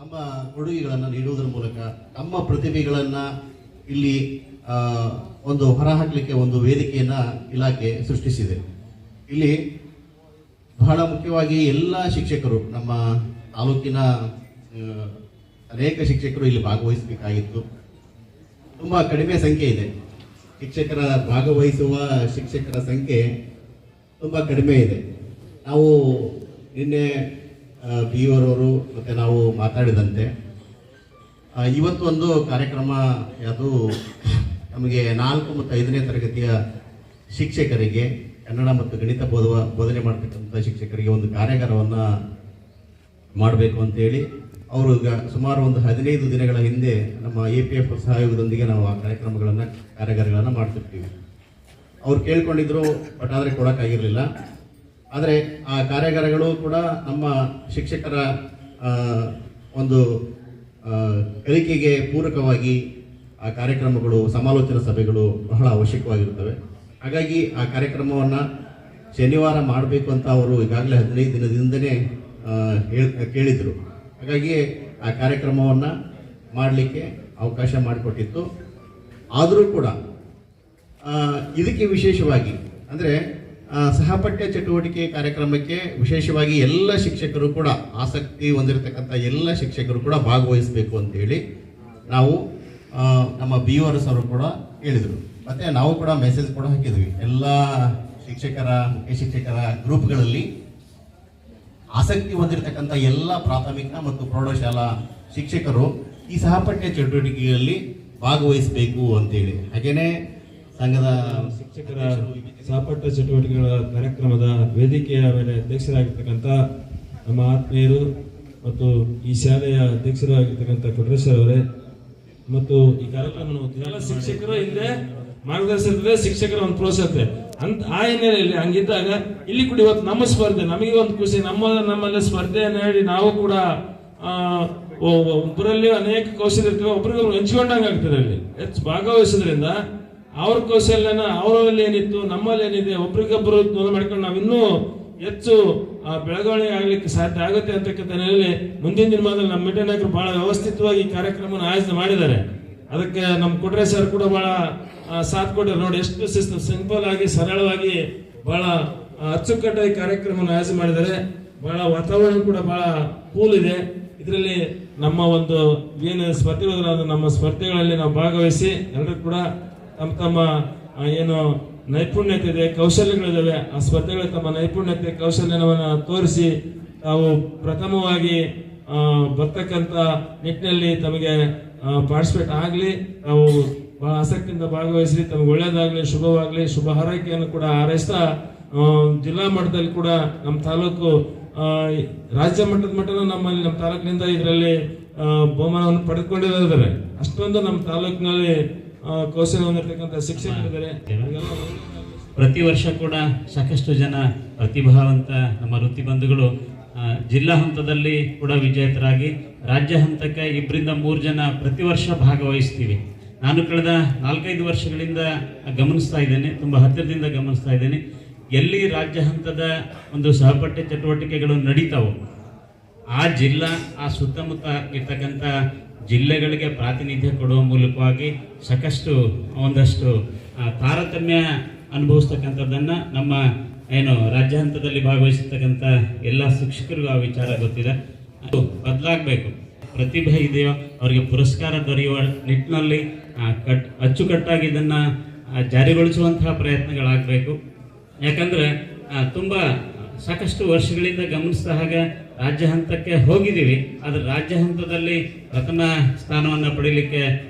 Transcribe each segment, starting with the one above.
ನಮ್ಮ ಕೊಡುಗೆಗಳನ್ನು ನೀಡುವುದರ ಮೂಲಕ ನಮ್ಮ ಪ್ರತಿಭೆಗಳನ್ನು ಇಲ್ಲಿ ಒಂದು ಹೊರಹಾಕಲಿಕ್ಕೆ ಒಂದು ವೇದಿಕೆಯನ್ನು ಇಲಾಖೆ ಸೃಷ್ಟಿಸಿದೆ. ಇಲ್ಲಿ ಬಹಳ ಮುಖ್ಯವಾಗಿ ಎಲ್ಲ ಶಿಕ್ಷಕರು, ನಮ್ಮ ತಾಲೂಕಿನ ಅನೇಕ ಶಿಕ್ಷಕರು ಇಲ್ಲಿ ಭಾಗವಹಿಸಬೇಕಾಗಿತ್ತು. ತುಂಬ ಕಡಿಮೆ ಸಂಖ್ಯೆ ಇದೆ ಭಾಗವಹಿಸುವ ಶಿಕ್ಷಕರ ಸಂಖ್ಯೆ ತುಂಬ ಕಡಿಮೆ ಇದೆ. ನಾವು ನಿನ್ನೆ ಬಿಯವರವರು ಮತ್ತು ನಾವು ಮಾತಾಡಿದಂತೆ ಇವತ್ತು ಒಂದು ಕಾರ್ಯಕ್ರಮ, ಅದು ನಮಗೆ 4 ಮತ್ತು 5ನೇ ತರಗತಿಯ ಶಿಕ್ಷಕರಿಗೆ, ಕನ್ನಡ ಮತ್ತು ಗಣಿತ ಬೋಧನೆ ಮಾಡ್ತಕ್ಕಂಥ ಶಿಕ್ಷಕರಿಗೆ ಒಂದು ಕಾರ್ಯಾಗಾರವನ್ನು ಮಾಡಬೇಕು ಅಂತೇಳಿ ಅವರು ಈಗ ಸುಮಾರು ಒಂದು 15 ದಿನಗಳ ಹಿಂದೆ ನಮ್ಮ APF ಸಹಯೋಗದೊಂದಿಗೆ ನಾವು ಆ ಕಾರ್ಯಾಗಾರಗಳನ್ನು ಮಾಡ್ತಿರ್ತೀವಿ. ಅವ್ರು ಕೇಳ್ಕೊಂಡಿದ್ರು, ಬಟ್ ಆದರೆ ಕೊಡೋಕ್ಕಾಗಿರಲಿಲ್ಲ. ಆದರೆ ಆ ಕಾರ್ಯಾಗಾರಗಳು ಕೂಡ ನಮ್ಮ ಶಿಕ್ಷಕರ ಒಂದು ಕಲಿಕೆಗೆ ಪೂರಕವಾಗಿ ಆ ಕಾರ್ಯಕ್ರಮಗಳು, ಸಮಾಲೋಚನಾ ಸಭೆಗಳು ಬಹಳ ಅವಶ್ಯಕವಾಗಿರುತ್ತವೆ. ಹಾಗಾಗಿ ಆ ಕಾರ್ಯಕ್ರಮವನ್ನು ಶನಿವಾರ ಮಾಡಬೇಕು ಅಂತ ಅವರು ಈಗಾಗಲೇ 15 ದಿನದಿಂದಲೇ ಕೇಳಿದರು. ಹಾಗಾಗಿ ಆ ಕಾರ್ಯಕ್ರಮವನ್ನು ಮಾಡಲಿಕ್ಕೆ ಅವಕಾಶ ಮಾಡಿಕೊಟ್ಟಿತ್ತು. ಆದರೂ ಕೂಡ ಇದಕ್ಕೆ ವಿಶೇಷವಾಗಿ ಅಂದರೆ ಸಹಪಠ್ಯ ಚಟುವಟಿಕೆ ಕಾರ್ಯಕ್ರಮಕ್ಕೆ ವಿಶೇಷವಾಗಿ ಎಲ್ಲ ಶಿಕ್ಷಕರು ಕೂಡ, ಆಸಕ್ತಿ ಹೊಂದಿರತಕ್ಕಂಥ ಎಲ್ಲ ಶಿಕ್ಷಕರು ಕೂಡ ಭಾಗವಹಿಸಬೇಕು ಅಂತೇಳಿ ನಾವು ನಮ್ಮ BORS ಅವರು ಕೂಡ ಹೇಳಿದರು. ಮತ್ತು ನಾವು ಕೂಡ ಮೆಸೇಜ್ ಕೂಡ ಹಾಕಿದ್ವಿ ಎಲ್ಲ ಶಿಕ್ಷಕರ, ಮುಖ್ಯ ಶಿಕ್ಷಕರ ಗ್ರೂಪ್ಗಳಲ್ಲಿ ಆಸಕ್ತಿ ಹೊಂದಿರತಕ್ಕಂಥ ಎಲ್ಲ ಪ್ರಾಥಮಿಕ ಮತ್ತು ಪ್ರೌಢಶಾಲಾ ಶಿಕ್ಷಕರು ಈ ಸಹಪಠ್ಯ ಚಟುವಟಿಕೆಯಲ್ಲಿ ಭಾಗವಹಿಸಬೇಕು ಅಂತೇಳಿ. ಹಾಗೆಯೇ ಸಂಘದ ಶಿಕ್ಷಕರ ಸಹಪಠ್ಯ ಚಟುವಟಿಕೆಗಳ ಕಾರ್ಯಕ್ರಮದ ವೇದಿಕೆಯ ಮೇಲೆ ಅಧ್ಯಕ್ಷರಾಗಿರ್ತಕ್ಕಂಥ ನಮ್ಮ ಆತ್ಮೀಯರು ಮತ್ತು ಈ ಶಾಲೆಯ ಅಧ್ಯಕ್ಷರಾಗಿರ್ತಕ್ಕಂಥ ಕೊಟ್ರೇಶ್ವರ ಅವರೇ, ಮತ್ತು ಈ ಕಾರ್ಯಕ್ರಮ ಶಿಕ್ಷಕರು ಹಿಂದೆ ಮಾರ್ಗದರ್ಶನ, ಶಿಕ್ಷಕರ ಒಂದು ಪ್ರೋತ್ಸಾಹ ಅಂತ ಆ ಹಿನ್ನೆಲೆಯಲ್ಲಿ ಹಂಗಿದ್ದಾಗ ಇಲ್ಲಿ ಕೂಡ ಇವತ್ತು ನಮ್ಮ ಸ್ಪರ್ಧೆ, ನಮಗೆ ಒಂದು ಖುಷಿ, ನಮ್ಮಲ್ಲಿ ಸ್ಪರ್ಧೆಯನ್ನು ಹೇಳಿ ನಾವು ಕೂಡ ಒಬ್ಬರಲ್ಲಿ ಅನೇಕ ಕೌಶಲ್ಯ ಇರ್ತವೆ, ಒಬ್ರಿಗೊಬ್ರು ಹಂಚ್ಕೊಂಡಂಗೆ ಆಗ್ತದೆ. ಅಲ್ಲಿ ಹೆಚ್ಚು ಭಾಗವಹಿಸೋದ್ರಿಂದ ಅವ್ರ ಕೌಶಲ್ಯನ ಅವರಲ್ಲಿ ಏನಿತ್ತು, ನಮ್ಮಲ್ಲಿ ಏನಿದೆ, ಒಬ್ರಿಗೊಬ್ಬರು ಮಾಡ್ಕೊಂಡು ನಾವು ಇನ್ನೂ ಹೆಚ್ಚು ಬೆಳವಣಿಗೆ ಆಗ್ಲಿಕ್ಕೆ ಸಾಧ್ಯ ಆಗುತ್ತೆ ಅಂತಕ್ಕಂಥ ನೆಲೆಯಲ್ಲಿ ಮುಂದಿನ ದಿನಮಾನದಲ್ಲಿ ನಮ್ಮ ಮಿಠಾಯಿ ನಾಯಕರು ಬಹಳ ವ್ಯವಸ್ಥಿತವಾಗಿ ಕಾರ್ಯಕ್ರಮನ ಆಯೋಜನೆ ಮಾಡಿದ್ದಾರೆ. ಅದಕ್ಕೆ ನಮ್ಮ ಕೊಟ್ರೆ ಸರ್ ಕೂಡ ಬಹಳ ಸಾಥ್ ಕೊಟ್ಟರು. ನೋಡಿ ಎಷ್ಟು ಸಿಂಪಲ್ ಆಗಿ, ಸರಳವಾಗಿ, ಬಹಳ ಅಚ್ಚುಕಟ್ಟಾಗಿ ಕಾರ್ಯಕ್ರಮವನ್ನು ಆಯೋಜನೆ ಮಾಡಿದ್ದಾರೆ. ಬಹಳ ವಾತಾವರಣ ಕೂಡ ಬಹಳ ಕೂಲ್ ಇದೆ. ಇದರಲ್ಲಿ ನಮ್ಮ ಒಂದು ಏನು ಸ್ಪರ್ಧೆಗಳು, ನಮ್ಮ ಸ್ಪರ್ಧೆಗಳಲ್ಲಿ ನಾವು ಭಾಗವಹಿಸಿ ಎಲ್ಲರೂ ಕೂಡ ತಮ್ಮ ತಮ್ಮ ಏನು ನೈಪುಣ್ಯತೆ ಇದೆ, ಕೌಶಲ್ಯಗಳಿದ್ದಾವೆ, ಆ ಸ್ಪರ್ಧೆಗಳಲ್ಲಿ ತಮ್ಮ ನೈಪುಣ್ಯತೆ, ಕೌಶಲ್ಯವನ್ನು ತೋರಿಸಿ ತಾವು ಪ್ರಥಮವಾಗಿ ಬರ್ತಕ್ಕಂಥ ನಿಟ್ಟಿನಲ್ಲಿ ತಮಗೆ ಪಾರ್ಟಿಸಿಪೇಟ್ ಆಗಲಿ, ತಾವು ಬಹಳ ಆಸಕ್ತಿಯಿಂದ ಭಾಗವಹಿಸಿ, ತಮಗೆ ಒಳ್ಳೆಯದಾಗಲಿ, ಶುಭವಾಗಲಿ, ಶುಭ ಹಾರೈಕೆಯನ್ನು ಕೂಡ ಹಾರೈಸ್ತಾ ಜಿಲ್ಲಾ ಮಟ್ಟದಲ್ಲಿ ಕೂಡ ನಮ್ಮ ತಾಲೂಕು ರಾಜ್ಯ ಮಟ್ಟದ ನಮ್ಮ ತಾಲೂಕಿನಿಂದ ಇದರಲ್ಲಿ ಬಹುಮಾನವನ್ನು ಪಡೆದುಕೊಂಡಿದ್ದಾರೆ. ಅಷ್ಟೊಂದು ನಮ್ಮ ತಾಲೂಕಿನಲ್ಲಿ ಕೌಶಲ್ಯ ಹೊಂದಿರತಕ್ಕಂಥ ಶಿಕ್ಷಕರಿದ್ದಾರೆ. ಪ್ರತಿ ವರ್ಷ ಕೂಡ ಸಾಕಷ್ಟು ಜನ ಪ್ರತಿಭಾವಂತ ನಮ್ಮ ವೃತ್ತಿ ಬಂಧುಗಳು ಜಿಲ್ಲಾ ಹಂತದಲ್ಲಿ ಕೂಡ ವಿಜೇತರಾಗಿ ರಾಜ್ಯ ಹಂತಕ್ಕೆ 2-3 ಜನ ಪ್ರತಿ ವರ್ಷ ಭಾಗವಹಿಸ್ತೀವಿ. ನಾನು ಕಳೆದ 4-5 ವರ್ಷಗಳಿಂದ ಗಮನಿಸ್ತಾ ಇದ್ದೇನೆ, ತುಂಬ ಹತ್ತಿರದಿಂದ ಗಮನಿಸ್ತಾ ಇದ್ದೇನೆ. ಎಲ್ಲಿ ರಾಜ್ಯ ಹಂತದ ಒಂದು ಸಹಪಠ್ಯ ಚಟುವಟಿಕೆಗಳು ನಡೀತಾವೋ ಆ ಜಿಲ್ಲಾ, ಆ ಸುತ್ತಮುತ್ತ ಇರ್ತಕ್ಕಂಥ ಜಿಲ್ಲೆಗಳಿಗೆ ಪ್ರಾತಿನಿಧ್ಯ ಕೊಡುವ ಮೂಲಕವಾಗಿ ಸಾಕಷ್ಟು ಒಂದಷ್ಟು ತಾರತಮ್ಯ ಅನುಭವಿಸ್ತಕ್ಕಂಥದ್ದನ್ನು ನಮ್ಮ ಏನು ರಾಜ್ಯ ಹಂತದಲ್ಲಿ ಭಾಗವಹಿಸತಕ್ಕಂಥ ಎಲ್ಲ ಶಿಕ್ಷಕರಿಗೂ ಆ ವಿಚಾರ ಗೊತ್ತಿದೆ. ಅದು ಬದಲಾಗಬೇಕು. ಪ್ರತಿಭೆ ಇದೆಯೋ ಅವರಿಗೆ ಪುರಸ್ಕಾರ ದೊರೆಯುವ ನಿಟ್ಟಿನಲ್ಲಿ ಅಚ್ಚುಕಟ್ಟಾಗಿ ಇದನ್ನು ಜಾರಿಗೊಳಿಸುವಂತಹ ಪ್ರಯತ್ನಗಳಾಗಬೇಕು. ಯಾಕಂದರೆ ತುಂಬ ಸಾಕಷ್ಟು ವರ್ಷಗಳಿಂದ ಗಮನಿಸಿದ ಹಾಗೆ ರಾಜ್ಯ ಹಂತಕ್ಕೆ ಹೋಗಿದ್ದೀವಿ, ಆದರೆ ರಾಜ್ಯ ಹಂತದಲ್ಲಿ ಪ್ರಥಮ ಸ್ಥಾನವನ್ನು ಪಡೀಲಿಕ್ಕೆ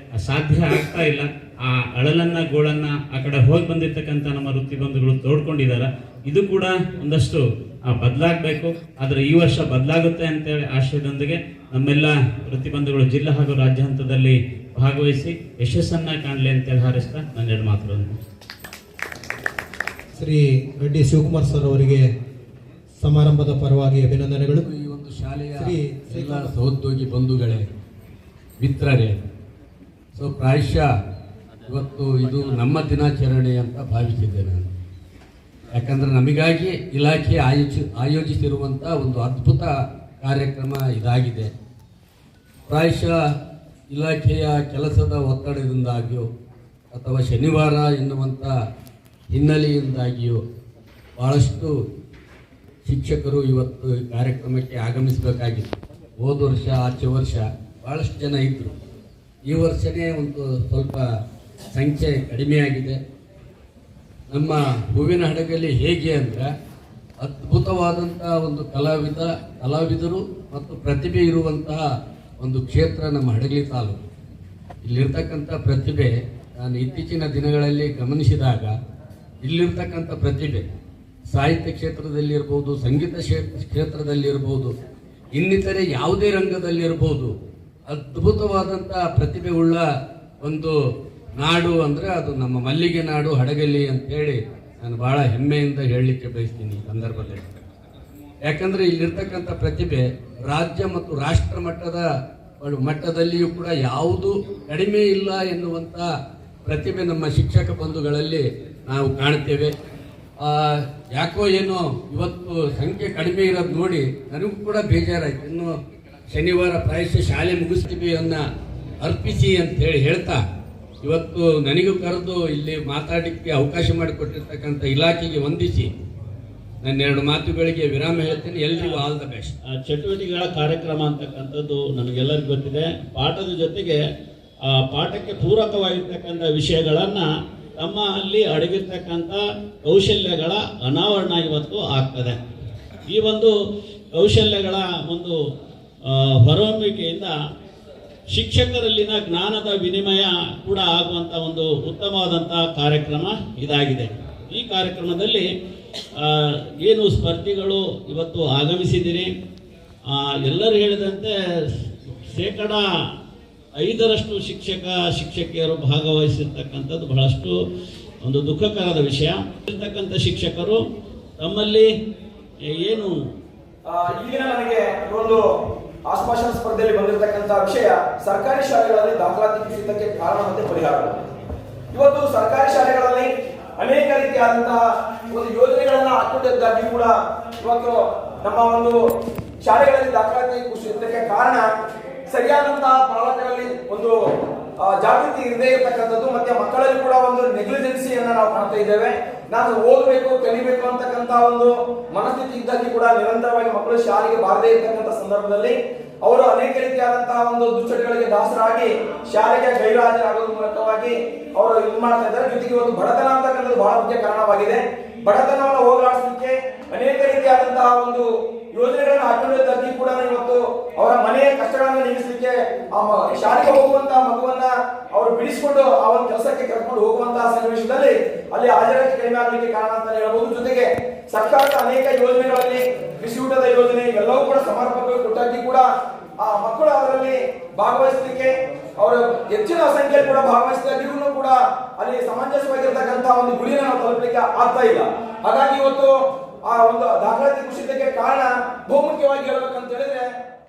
ಸಾಧ್ಯ ಆಗ್ತಾ ಇಲ್ಲ. ಆ ಅಳಲನ್ನ ಗೋಳನ್ನ ಆ ಕಡೆ ಹೋಗಿ ಬಂದಿರ್ತಕ್ಕಂಥ ನಮ್ಮ ವೃತ್ತಿ ಬಂಧುಗಳು ತೋಡ್ಕೊಂಡಿದ್ದಾರೆ. ಇದು ಕೂಡ ಒಂದಷ್ಟು ಬದಲಾಗಬೇಕು. ಆದರೆ ಈ ವರ್ಷ ಬದಲಾಗುತ್ತೆ ಅಂತೇಳಿ ಆಶಯದೊಂದಿಗೆ ನಮ್ಮೆಲ್ಲ ವೃತ್ತಿ ಬಂಧುಗಳು ಜಿಲ್ಲಾ ಹಾಗೂ ರಾಜ್ಯ ಹಂತದಲ್ಲಿ ಭಾಗವಹಿಸಿ ಯಶಸ್ಸನ್ನ ಕಾಣಲಿ ಅಂತೇಳಿ ಹಾರೈಸ್ತಾ ನನ್ನೆರಡು ಮಾತುಗಳನ್ನು. ಶ್ರೀ ರೆಡ್ಡಿ ಶಿವಕುಮಾರ್ ಸರ್ ಅವರಿಗೆ ಸಮಾರಂಭದ ಪರವಾಗಿ ಅಭಿನಂದನೆಗಳು. ಈ ಒಂದು ಶಾಲೆಯ ಎಲ್ಲ ಸಹೋದ್ಯೋಗಿ ಬಂಧುಗಳೇ, ಮಿತ್ರರೇ, ಸೊ ಪ್ರಾಯಶಃ ಇವತ್ತು ಇದು ನಮ್ಮ ದಿನಾಚರಣೆ ಅಂತ ಭಾವಿಸಿದ್ದೆ ನಾನು. ಯಾಕಂದರೆ ನಮಗಾಗಿ ಇಲಾಖೆ ಆಯೋಜಿಸಿರುವಂಥ ಒಂದು ಅದ್ಭುತ ಕಾರ್ಯಕ್ರಮ ಇದಾಗಿದೆ. ಪ್ರಾಯಶಃ ಇಲಾಖೆಯ ಕೆಲಸದ ಒತ್ತಡದಿಂದಾಗಿಯೋ ಅಥವಾ ಶನಿವಾರ ಎನ್ನುವಂಥ ಹಿನ್ನೆಲೆಯಿಂದಾಗಿಯೋ ಭಾಳಷ್ಟು ಶಿಕ್ಷಕರು ಇವತ್ತು ಈ ಕಾರ್ಯಕ್ರಮಕ್ಕೆ ಆಗಮಿಸಬೇಕಾಗಿತ್ತು. ಹೋದ ವರ್ಷ ಆಚೆ ವರ್ಷ ಭಾಳಷ್ಟು ಜನ ಇದ್ದರು. ಈ ವರ್ಷವೇ ಒಂದು ಸ್ವಲ್ಪ ಸಂಖ್ಯೆ ಕಡಿಮೆಯಾಗಿದೆ. ನಮ್ಮ ಹೂವಿನ ಹಡಗಲಿ ಹೇಗೆ ಅಂದರೆ ಅದ್ಭುತವಾದಂಥ ಒಂದು ಕಲಾವಿದರು ಮತ್ತು ಪ್ರತಿಭೆ ಇರುವಂತಹ ಒಂದು ಕ್ಷೇತ್ರ ನಮ್ಮ ಹಡಗಲಿ ತಾಲೂಕು. ಇಲ್ಲಿರ್ತಕ್ಕಂಥ ಪ್ರತಿಭೆ ನಾನು ಇತ್ತೀಚಿನ ದಿನಗಳಲ್ಲಿ ಗಮನಿಸಿದಾಗ ಇಲ್ಲಿರ್ತಕ್ಕಂಥ ಪ್ರತಿಭೆ ಸಾಹಿತ್ಯ ಕ್ಷೇತ್ರದಲ್ಲಿರ್ಬೋದು, ಸಂಗೀತ ಕ್ಷೇತ್ರದಲ್ಲಿರ್ಬೋದು, ಇನ್ನಿತರೆ ಯಾವುದೇ ರಂಗದಲ್ಲಿರ್ಬೋದು, ಅದ್ಭುತವಾದಂಥ ಪ್ರತಿಭೆ ಉಳ್ಳ ಒಂದು ನಾಡು ಅಂದರೆ ಅದು ನಮ್ಮ ಮಲ್ಲಿಗೆ ನಾಡು ಹಡಗಲಿ ಅಂತೇಳಿ ನಾನು ಭಾಳ ಹೆಮ್ಮೆಯಿಂದ ಹೇಳಲಿಕ್ಕೆ ಬಯಸ್ತೀನಿ ಈ ಸಂದರ್ಭದಲ್ಲಿ. ಯಾಕಂದರೆ ಇಲ್ಲಿರ್ತಕ್ಕಂಥ ಪ್ರತಿಭೆ ರಾಜ್ಯ ಮತ್ತು ರಾಷ್ಟ್ರ ಮಟ್ಟದಲ್ಲಿಯೂ ಕೂಡ ಯಾವುದು ಕಡಿಮೆ ಇಲ್ಲ ಎನ್ನುವಂಥ ಪ್ರತಿಭೆ ನಮ್ಮ ಶಿಕ್ಷಕ ಬಂಧುಗಳಲ್ಲಿ ನಾವು ಕಾಣ್ತೇವೆ. ಯಾಕೋ ಏನೋ ಇವತ್ತು ಸಂಖ್ಯೆ ಕಡಿಮೆ ಇರೋದು ನೋಡಿ ನನಗೂ ಕೂಡ ಬೇಜಾರಾಯ್ತು. ಇನ್ನು ಶನಿವಾರ ಪ್ರಾಯಶಃ ಶಾಲೆ ಮುಗಿಸ್ತೀವಿ ಅನ್ನ ಅರ್ಪಿಸಿ ಅಂತ ಹೇಳ್ತಾ ಇವತ್ತು ನನಗೂ ಕರೆದು ಇಲ್ಲಿ ಮಾತಾಡಲಿಕ್ಕೆ ಅವಕಾಶ ಮಾಡಿಕೊಟ್ಟಿರ್ತಕ್ಕಂಥ ಇಲಾಖೆಗೆ ವಂದಿಸಿ ನನ್ನೆರಡು ಮಾತುಗಳಿಗೆ ವಿರಾಮ ಹೇಳ್ತೇನೆ. ಎಲ್ರಿಗೂ ಆಲ್ ದ ಬೆಸ್ಟ್. ಚಟುವಟಿಕೆಗಳ ಕಾರ್ಯಕ್ರಮ ಅಂತಕ್ಕಂಥದ್ದು ನಮಗೆಲ್ಲರಿಗೂ ಗೊತ್ತಿದೆ. ಪಾಠದ ಜೊತೆಗೆ ಪಾಠಕ್ಕೆ ಪೂರಕವಾಗಿರ್ತಕ್ಕಂಥ ವಿಷಯಗಳನ್ನು ತಮ್ಮಲ್ಲಿ ಅಡಗಿರ್ತಕ್ಕಂಥ ಕೌಶಲ್ಯಗಳ ಅನಾವರಣ ಇವತ್ತು ಆಗ್ತದೆ. ಈ ಒಂದು ಕೌಶಲ್ಯಗಳ ಒಂದು ಹೊರಹೊಮ್ಮುವಿಕೆಯಿಂದ ಶಿಕ್ಷಕರಲ್ಲಿನ ಜ್ಞಾನದ ವಿನಿಮಯ ಕೂಡ ಆಗುವಂಥ ಒಂದು ಉತ್ತಮವಾದಂಥ ಕಾರ್ಯಕ್ರಮ ಇದಾಗಿದೆ. ಈ ಕಾರ್ಯಕ್ರಮದಲ್ಲಿ ಏನು ಸ್ಪರ್ಧಿಗಳು ಇವತ್ತು ಆಗಮಿಸಿದ್ದೀರಿ, ಎಲ್ಲರೂ ಹೇಳಿದಂತೆ 5% ಶಿಕ್ಷಕಿಯರು ಭಾಗವಹಿಸಿರ್ತಕ್ಕಂಥದ್ದು ಬಹಳಷ್ಟು ಒಂದು ದುಃಖಕರದ ವಿಷಯ. ಇರ್ತಕ್ಕಂಥ ಶಿಕ್ಷಕರು ತಮ್ಮಲ್ಲಿ ಏನು ಈಗಿನ ನನಗೆ ಒಂದು ಆಶ್ವಾಸನ ಸ್ಪರ್ಧೆಯಲ್ಲಿ ಬಂದಿರತಕ್ಕಂಥ ವಿಷಯ ಸರ್ಕಾರಿ ಶಾಲೆಗಳಲ್ಲಿ ದಾಖಲಾತಿ ಕುಸಿತಕ್ಕೆ ಕಾರಣ ಮತ್ತೆ ಪರಿಹಾರ. ಇವತ್ತು ಸರ್ಕಾರಿ ಶಾಲೆಗಳಲ್ಲಿ ಅನೇಕ ರೀತಿಯಾದಂತಹ ಒಂದು ಯೋಜನೆಗಳನ್ನ ಹಾಕೊಂಡಿದ್ದಾಗಿ ಕೂಡ ಇವತ್ತು ನಮ್ಮ ಒಂದು ಶಾಲೆಗಳಲ್ಲಿ ದಾಖಲಾತಿ ಕುಸಿತಕ್ಕೆ ಕಾರಣ ಸರಿಯಾದಂತಹ ಪಾಲಕರಲ್ಲಿ ಒಂದು ಜಾಗೃತಿ ಇರದೇ ಇರತಕ್ಕಂಥದ್ದು, ಮತ್ತೆ ಮಕ್ಕಳಲ್ಲಿ ಕೂಡ ಒಂದು ನೆಗ್ಲಿಜೆನ್ಸಿಯನ್ನ ನಾವು ಕಾಣ್ತಾ ಇದ್ದೇವೆ. ನಾನು ಓದಬೇಕು ಕಲಿಬೇಕು ಅಂತಕ್ಕಂಥ ಒಂದು ಮನಸ್ಥಿತಿ ಇದ್ದಾಗಿ ಕೂಡ ನಿರಂತರವಾಗಿ ಮಕ್ಕಳು ಶಾಲೆಗೆ ಬಾರದೇ ಇರತಕ್ಕಂಥ ಸಂದರ್ಭದಲ್ಲಿ ಅವರು ಅನೇಕ ರೀತಿಯಾದಂತಹ ಒಂದು ದುಶ್ಚಟಗಳಿಗೆ ದಾಸರಾಗಿ ಶಾಲೆಗೆ ಗೈರುಹಾಜರಾಗೋದ್ರ ಮೂಲಕವಾಗಿ ಅವರು ಇದು ಮಾಡ್ತಾ ಇದ್ದಾರೆ. ಜೊತೆಗೆ ಇವತ್ತು ಬಡತನ ಅಂತಕ್ಕಂಥದ್ದು ಬಹಳ ಮುಖ್ಯ ಕಾರಣವಾಗಿದೆ. ಬಡತನವನ್ನು ಹೋಗಲಾಡಿಸಲಿಕ್ಕೆ ಅನೇಕ ರೀತಿಯಾದಂತಹ ಒಂದು ಯೋಜನೆಗಳನ್ನು ಹಾಕೊಂಡಿದ್ದಾಗಿ ಕೂಡ ಇವತ್ತು ಅವರ ಮನೆಯ ಕಷ್ಟಗಳನ್ನು ನೀಗಿಸಲಿಕ್ಕೆ ಶಾಲೆಗೆ ಹೋಗುವಂತಹ ಮಗುವನ್ನ ಅವರು ಬಿಡಿಸಿಕೊಂಡು ಆ ಒಂದು ಕೆಲಸಕ್ಕೆ ಕರ್ಕೊಂಡು ಹೋಗುವಂತಹ ಸನ್ನಿವೇಶದಲ್ಲಿ ಅಲ್ಲಿ ಹಾಜರಾತಿ ಕಡಿಮೆ ಆಗಲಿಕ್ಕೆ ಕಾರಣ ಅಂತ ಹೇಳಬಹುದು. ಜೊತೆಗೆ ಸರ್ಕಾರದ ಅನೇಕ ಯೋಜನೆಗಳಲ್ಲಿ ಕೃಷಿ ಊಟದ ಯೋಜನೆ ಇವೆಲ್ಲವೂ ಕೂಡ ಸಮರ್ಪಕವಾಗಿ ಕೊಟ್ಟಾಗಿ ಕೂಡ ಆ ಮಕ್ಕಳು ಅದರಲ್ಲಿ ಭಾಗವಹಿಸಲಿಕ್ಕೆ ಅವರು ಹೆಚ್ಚಿನ ಸಂಖ್ಯೆಯಲ್ಲಿ ಕೂಡ ಭಾಗವಹಿಸಿದಾಗಿಯೂ ಕೂಡ ಅಲ್ಲಿ ಸಮಂಜಸವಾಗಿರ್ತಕ್ಕಂಥ ಒಂದು ಗುರಿಯನ್ನು ನಾವು ತಲುಪಲಿಕ್ಕೆ ಆಗ್ತಾ ಇಲ್ಲ. ಹಾಗಾಗಿ ಇವತ್ತು ಆ ಒಂದು ದಾಖಲಾತಿ ಕುಸಿತಕ್ಕೆ ಕಾರಣ ಬಹುಮುಖ್ಯವಾಗಿ ಹೇಳ್ಬೇಕಂತ ಹೇಳಿದ್ರೆ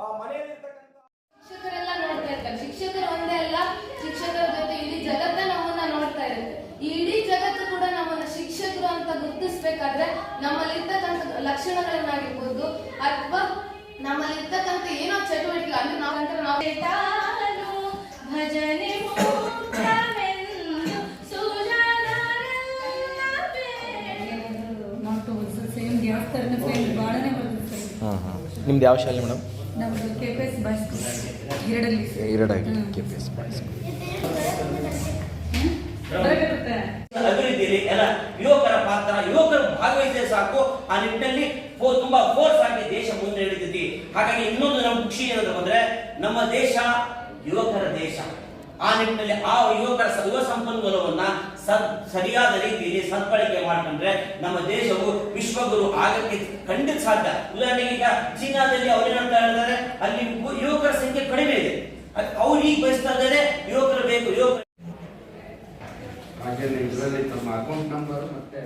ಆ ಮನೆಯಲ್ಲಿ ಶಿಕ್ಷಕರೆಲ್ಲ ನೋಡ್ತಾ ಇರ್ತಾರೆ. ಶಿಕ್ಷಕರು ಒಂದೇ ಅಲ್ಲ, ಶಿಕ್ಷಕರ ಜೊತೆ ಇಡೀ ಜಗತ್ತ ನಮ್ಮನ್ನ ನೋಡ್ತಾ ಇರುತ್ತೆ. ಈ ಇಡೀ ಜಗತ್ತು ಕೂಡ ನಮ್ಮನ್ನ ಶಿಕ್ಷಕರು ಅಂತ ಗುರುತಿಸ್ಬೇಕಾದ್ರೆ ನಮ್ಮಲ್ಲಿರ್ತಕ್ಕಂಥ ಲಕ್ಷಣಗಳನ್ನಾಗಿರ್ಬೋದು ಅಥವಾ ನಮ್ಮಲ್ಲಿರ್ತಕ್ಕಂಥ ಏನೋ ಚಟುವಟಿಕೆ ಅಂದ್ರೆ ನಾವು ಭಜನೆ ನಿಮ್ದು ಯಾವ ಶಾಲೆ ಮೇಡಮ್? ನಮ್ಮದು KPS ಬಾಯ್ಸ್ ಸ್ಕೂಲ್ ಎರಡಾಗಿ KPS ಬಾಯ್ಸ್ ಸ್ಕೂಲ್. ರೀತಿಯಲ್ಲಿ ಎಲ್ಲ ಯುವಕರ ಪಾತ್ರ, ಯುವಕರು ಭಾಗವಹಿಸಿದ್ರೆ ಸಾಕು, ಆ ನಿಟ್ಟಿನಲ್ಲಿ ತುಂಬಾ ಫೋರ್ಸ್ ಆಗಿ ದೇಶ ಮುಂದೆ ಹಿಡಿತೈತಿ. ಹಾಗಾಗಿ ಇನ್ನೊಂದು ನಮ್ಮ ಖುಷಿ ಏನಂತ ಬಂದ್ರೆ, ನಮ್ಮ ದೇಶ ಯುವಕರ ದೇಶ. ಆ ನಿಟ್ಟಿನಲ್ಲಿ ಆ ಯುವಕರ ಯುವ ಸಂಪನ್ಮೂಲವನ್ನ ಸರಿಯಾದ ರೀತಿಯಲ್ಲಿ ಸದ್ಬಳಕೆ ಮಾಡ್ಕೊಂಡ್ರೆ ನಮ್ಮ ದೇಶವು ವಿಶ್ವಗುರು ಆಗಕ್ಕೆ ಖಂಡಿತ ಸಾಧ್ಯ. ಉದಾಹರಣೆಗೆ ಈಗ ಚೀನಾದಲ್ಲಿ ಅವ್ರೇನಂತ ಹೇಳಿದ್ರೆ, ಅಲ್ಲಿ ಯುವಕರ ಸಂಖ್ಯೆ ಕಡಿಮೆ ಇದೆ. ಅವ್ರಿಗೆ ಬಯಸ್ತಾ ಇದ್ದಾರೆ ಯುವಕರು ಬೇಕು, ಯುವಕರು. ಹಾಗೆ ಇದರಲ್ಲಿ ತಮ್ಮ ಅಕೌಂಟ್ ನಂಬರ್ ಮತ್ತೆ